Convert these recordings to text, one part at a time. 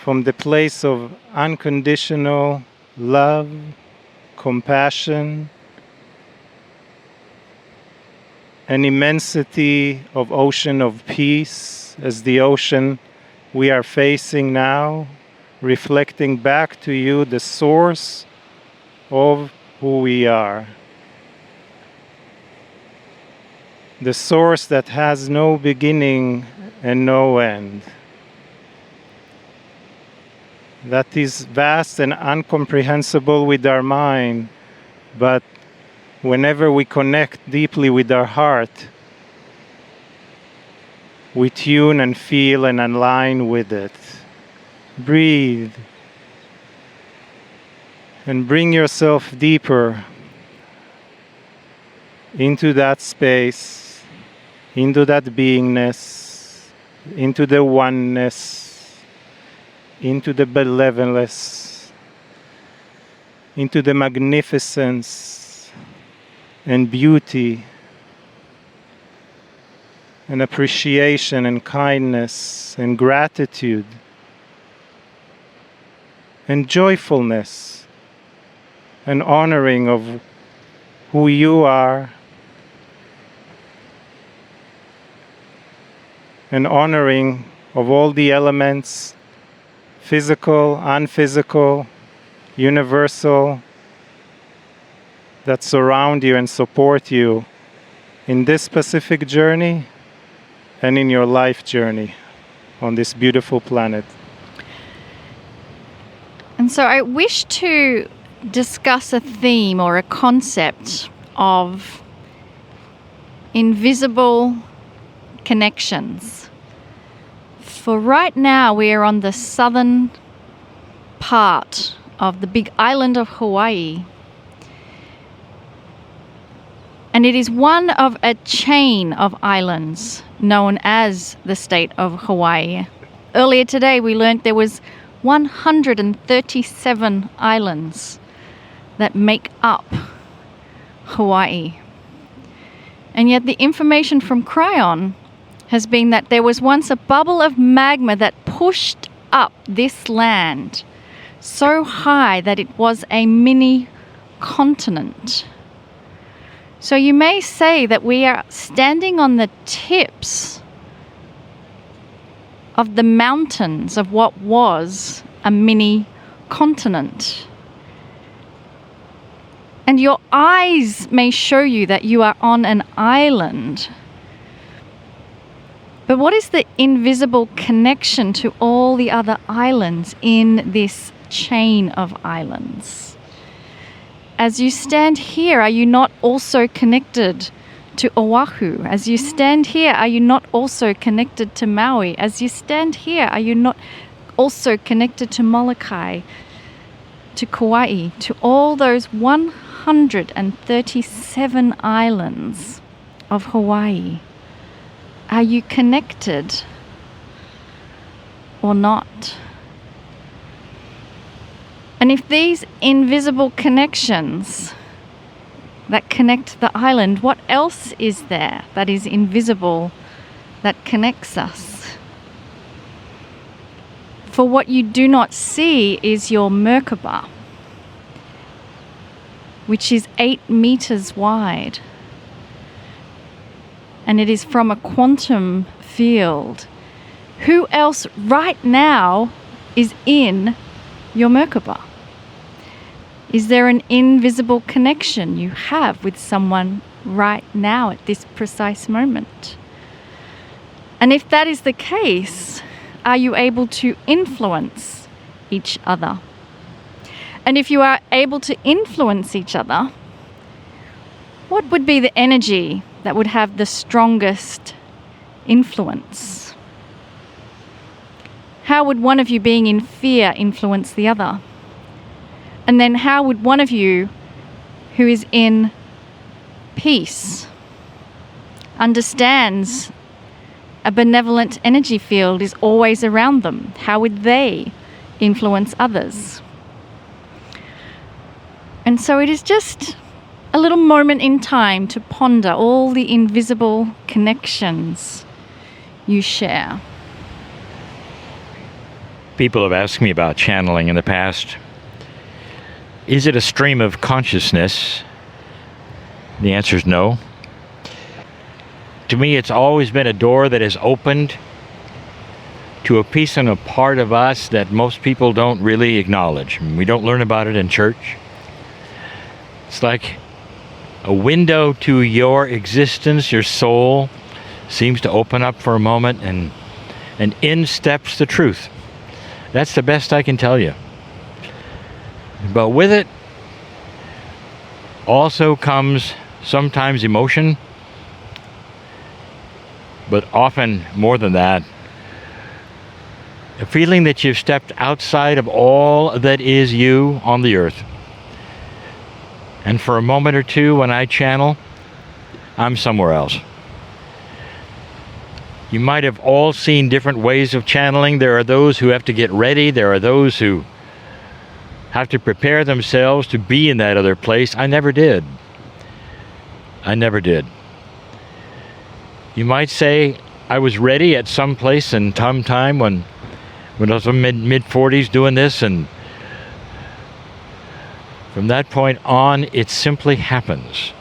from the place of unconditional love, compassion, an immensity of ocean of peace as the ocean we are facing now, reflecting back to you the source of who we are. The source that has no beginning and no end. That is vast and incomprehensible with our mind, but whenever we connect deeply with our heart, we tune and feel and align with it. Breathe and bring yourself deeper into that space, into that beingness, into the oneness, into the benevolence, into the magnificence and beauty and appreciation and kindness and gratitude and joyfulness and honoring of who you are and honoring of all the elements, physical, unphysical, universal, that surround you and support you in this specific journey and in your life journey on this beautiful planet. And so I wish to discuss a theme or a concept of invisible connections. For right now, we are on the southern part of the big island of Hawaii. And it is one of a chain of islands known as the state of Hawaii. Earlier today, we learned there was 137 islands that make up Hawaii. And yet the information from Kryon has been that there was once a bubble of magma that pushed up this land so high that it was a mini continent. So you may say that we are standing on the tips of the mountains of what was a mini continent. And your eyes may show you that you are on an island. But what is the invisible connection to all the other islands in this chain of islands? As you stand here, are you not also connected to Oahu? As you stand here, are you not also connected to Maui? As you stand here, are you not also connected to Molokai, to Kauai, to all those 137 islands of Hawaii? Are you connected or not? And if these invisible connections that connect the island, what else is there that is invisible that connects us? For what you do not see is your Merkaba, which is 8 meters wide. And it is from a quantum field. Who else right now is in your Merkaba? Is there an invisible connection you have with someone right now at this precise moment? And if that is the case, are you able to influence each other? And if you are able to influence each other, what would be the energy that would have the strongest influence? How would one of you being in fear influence the other? And then how would one of you who is in peace, understands a benevolent energy field is always around them, how would they influence others? And so it is just a little moment in time to ponder all the invisible connections you share. People have asked me about channeling in the past. Is it a stream of consciousness? The answer is no. To me, it's always been a door that has opened to a piece and a part of us that most people don't really acknowledge. We don't learn about it in church. It's like a window to your existence. Your soul seems to open up for a moment, and in steps the truth. That's the best I can tell you. But with it also comes sometimes emotion, but often more than that, a feeling that you've stepped outside of all that is you on the earth. And for a moment or two, when I channel, I'm somewhere else. You might have all seen different ways of channeling. There are those who have to get ready. There are those who have to prepare themselves to be in that other place. I never did. I never did. You might say I was ready at some place in some time when I was in mid-40s doing this, and from that point on, it simply happens.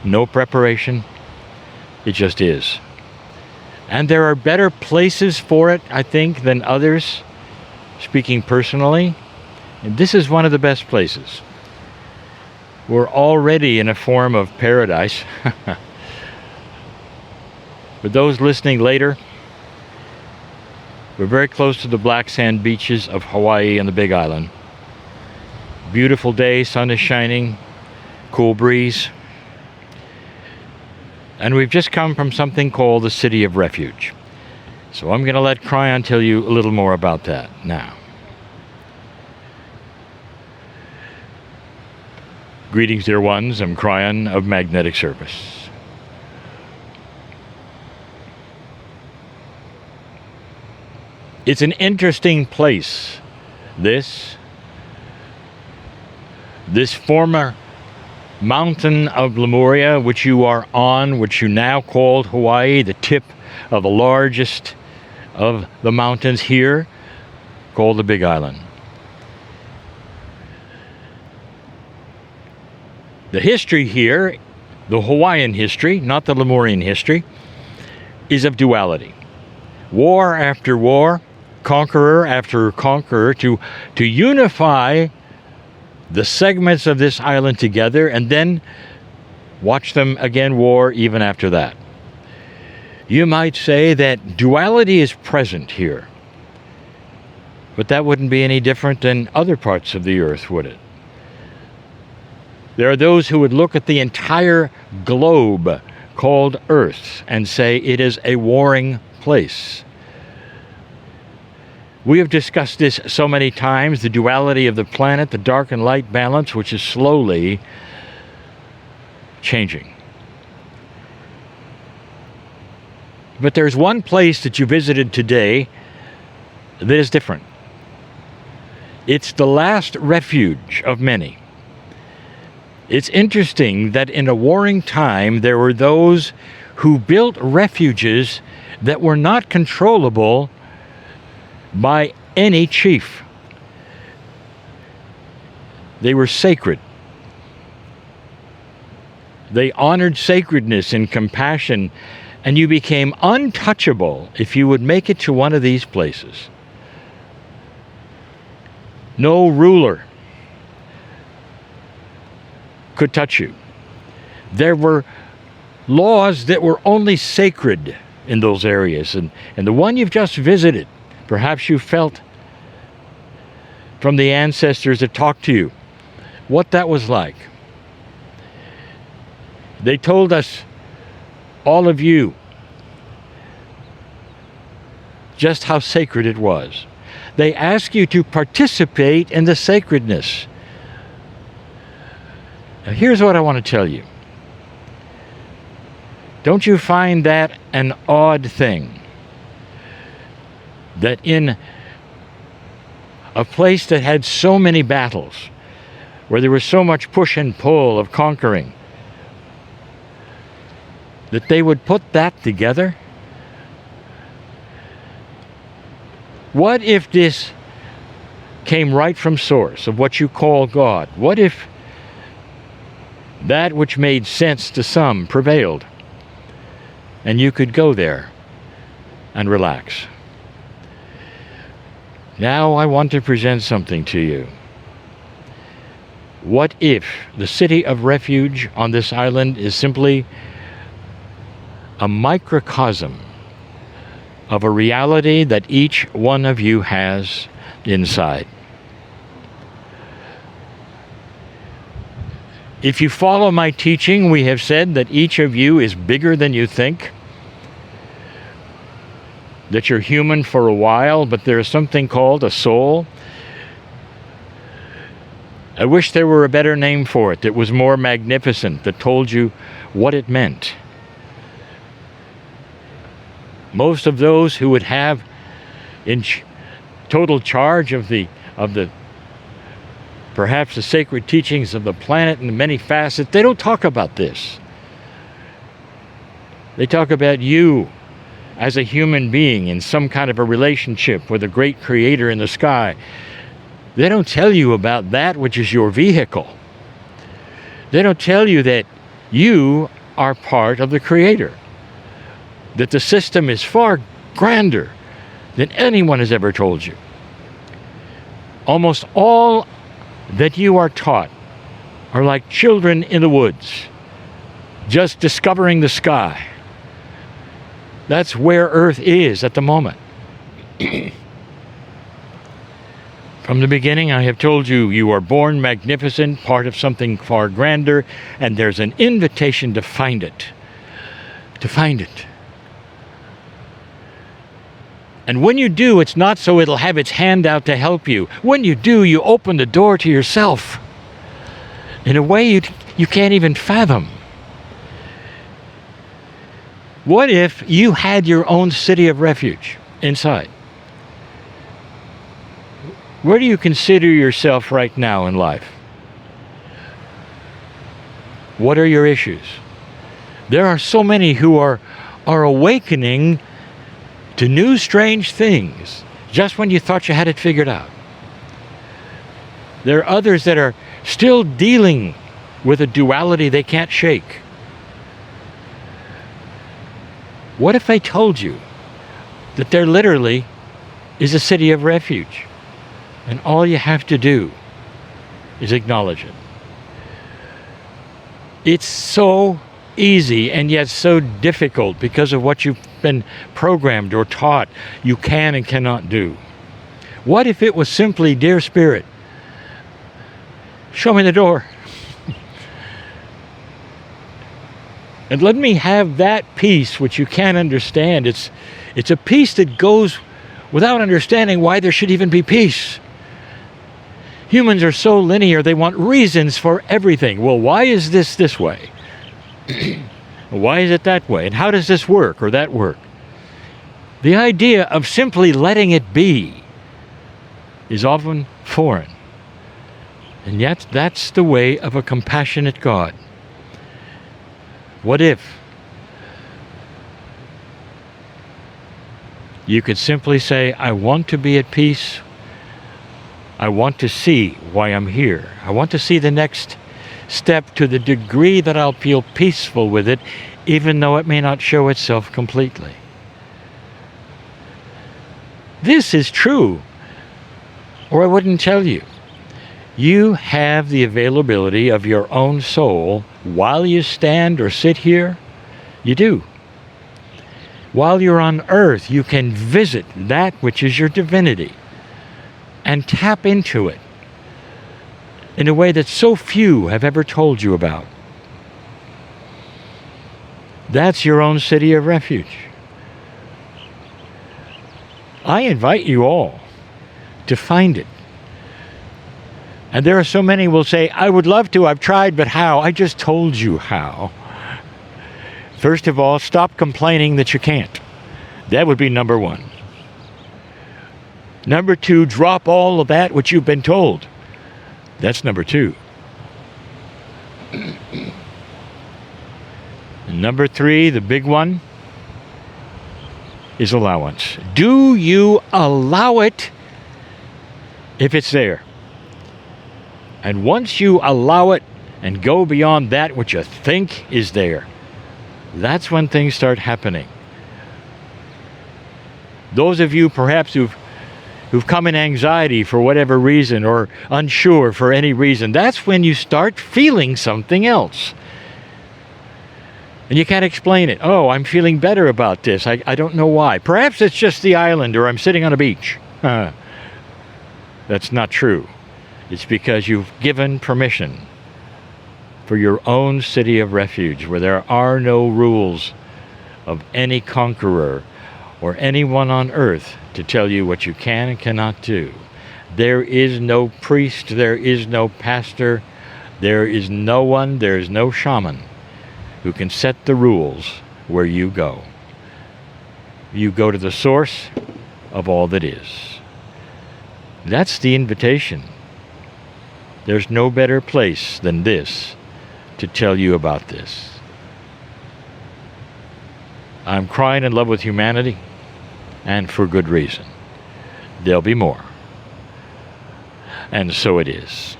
No preparation. It just is. And there are better places for it, I think, than others, speaking personally. And this is one of the best places. We're already in a form of paradise. For those listening later, we're very close to the black sand beaches of Hawaii and the Big Island. Beautiful day, sun is shining, cool breeze. And we've just come from something called the City of Refuge. So I'm going to let Kryon tell you a little more about that now. Greetings, dear ones. I'm Kryon of Magnetic Service. It's an interesting place, this former mountain of Lemuria, which you are on, which you now called Hawaii, the tip of the largest of the mountains here, called the Big Island. The history here, the Hawaiian history, not the Lemurian history, is of duality. War after war, conqueror after conqueror, to unify the segments of this island together, and then watch them again war even after that. You might say that duality is present here, but that wouldn't be any different than other parts of the earth, would it? There are those who would look at the entire globe called Earth and say it is a warring place. We have discussed this so many times, the duality of the planet, the dark and light balance, which is slowly changing. But there's one place that you visited today that is different. It's the last refuge of many. It's interesting that in a warring time, there were those who built refuges that were not controllable by any chief. They were sacred. They honored sacredness and compassion, and you became untouchable if you would make it to one of these places. No ruler could touch you. There were laws that were only sacred in those areas, and the one you've just visited, perhaps you felt from the ancestors that talked to you what that was like. They told us, all of you, just how sacred it was. They ask you to participate in the sacredness. Now, here's what I want to tell you. Don't you find that an odd thing? That in a place that had so many battles, where there was so much push and pull of conquering, that they would put that together? What if this came right from source, of what you call God? What if that which made sense to some prevailed, and you could go there and relax? Now I want to present something to you. What if the city of refuge on this island is simply a microcosm of a reality that each one of you has inside? If you follow my teaching, we have said that each of you is bigger than you think, that you're human for a while, but there is something called a soul. I wish there were a better name for it that was more magnificent, that told you what it meant. Most of those who would have in total charge of the perhaps the sacred teachings of the planet and the many facets, they don't talk about this. They talk about you as a human being in some kind of a relationship with a great creator in the sky. They don't tell you about that which is your vehicle. They don't tell you that you are part of the creator, that the system is far grander than anyone has ever told you. Almost all that you are taught are like children in the woods, just discovering the sky. That's where Earth is at the moment. From the beginning, I have told you, you are born magnificent, part of something far grander, and there's an invitation to find it. To find it. And when you do, it's not so it'll have its hand out to help you. When you do, you open the door to yourself in a way you can't even fathom. What if you had your own city of refuge inside? Where do you consider yourself right now in life? What are your issues? There are so many who are awakening to new strange things just when you thought you had it figured out. There are others that are still dealing with a duality they can't shake. What if I told you that there literally is a city of refuge, and all you have to do is acknowledge it? It's so easy and yet so difficult because of what you've been programmed or taught you can and cannot do. What if it was simply, dear Spirit, show me the door. And let me have that peace which you can't understand. It's a peace that goes without understanding why there should even be peace. Humans are so linear, they want reasons for everything. Well, why is this way? Why is it that way? And how does this work or that work? The idea of simply letting it be is often foreign. And yet that's the way of a compassionate God. What if you could simply say, I want to be at peace. I want to see why I'm here. I want to see the next step to the degree that I'll feel peaceful with it, even though it may not show itself completely. This is true, or I wouldn't tell you. You have the availability of your own soul while you stand or sit here. You do. While you're on earth, you can visit that which is your divinity and tap into it in a way that so few have ever told you about. That's your own city of refuge. I invite you all to find it. And there are so many who will say, I would love to, I've tried, but how? I just told you how. First of all, stop complaining that you can't. That would be number one. Number two, drop all of that which you've been told. That's number two. And number three, the big one, is allowance. Do you allow it if it's there. And once you allow it and go beyond that which you think is there, that's when things start happening. Those of you perhaps who've come in anxiety for whatever reason, or unsure for any reason, that's when you start feeling something else. And you can't explain it. Oh, I'm feeling better about this. I don't know why. Perhaps it's just the island, or I'm sitting on a beach. That's not true. It's because you've given permission for your own city of refuge, where there are no rules of any conqueror or anyone on earth to tell you what you can and cannot do. There is no priest, there is no pastor, there is no one, there is no shaman who can set the rules where you go. You go to the source of all that is. That's the invitation. There's no better place than this to tell you about this. I'm crying in love with humanity, and for good reason. There'll be more. And so it is.